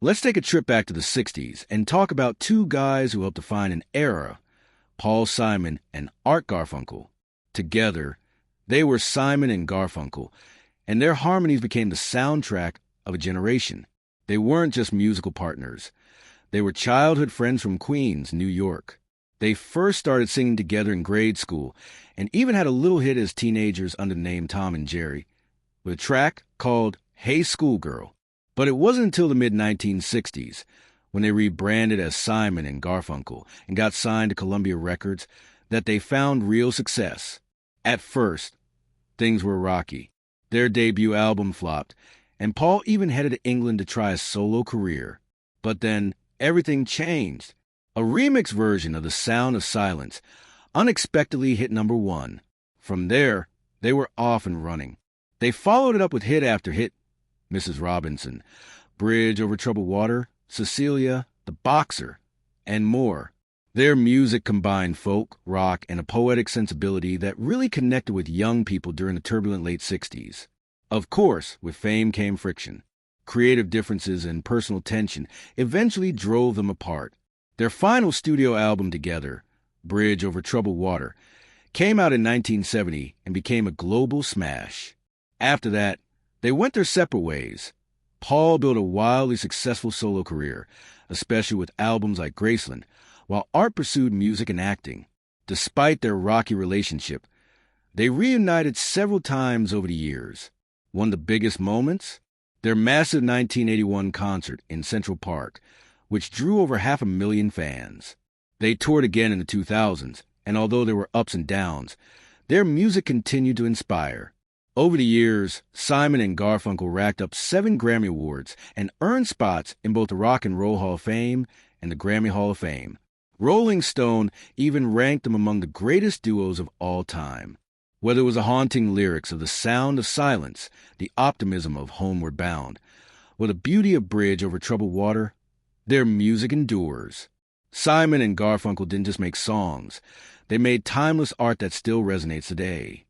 Let's take a trip back to the 60s and talk about two guys who helped define an era, Paul Simon and Art Garfunkel. Together, they were Simon and Garfunkel, and their harmonies became the soundtrack of a generation. They weren't just musical partners. They were childhood friends from Queens, New York. They first started singing together in grade school and even had a little hit as teenagers under the name Tom and Jerry, with a track called Hey Schoolgirl. But it wasn't until the mid-1960s, when they rebranded as Simon and Garfunkel and got signed to Columbia Records, that they found real success. At first, things were rocky. Their debut album flopped, and Paul even headed to England to try a solo career. But then everything changed. A remix version of The Sound of Silence unexpectedly hit #1. From there, they were off and running. They followed it up with hit after hit: Mrs. Robinson, Bridge Over Troubled Water, Cecilia, The Boxer, and more. Their music combined folk, rock, and a poetic sensibility that really connected with young people during the turbulent late 60s. Of course, with fame came friction. Creative differences and personal tension eventually drove them apart. Their final studio album together, Bridge Over Troubled Water, came out in 1970 and became a global smash. After that, they went their separate ways. Paul built a wildly successful solo career, especially with albums like Graceland, while Art pursued music and acting. Despite their rocky relationship, they reunited several times over the years. One of the biggest moments? Their massive 1981 concert in Central Park, which drew over 500,000 fans. They toured again in the 2000s, and although there were ups and downs, their music continued to inspire. Over the years, Simon and Garfunkel racked up 7 Grammy Awards and earned spots in both the Rock and Roll Hall of Fame and the Grammy Hall of Fame. Rolling Stone even ranked them among the greatest duos of all time. Whether it was the haunting lyrics of The Sound of Silence, the optimism of Homeward Bound, or the beauty of Bridge Over Troubled Water, their music endures. Simon and Garfunkel didn't just make songs. They made timeless art that still resonates today.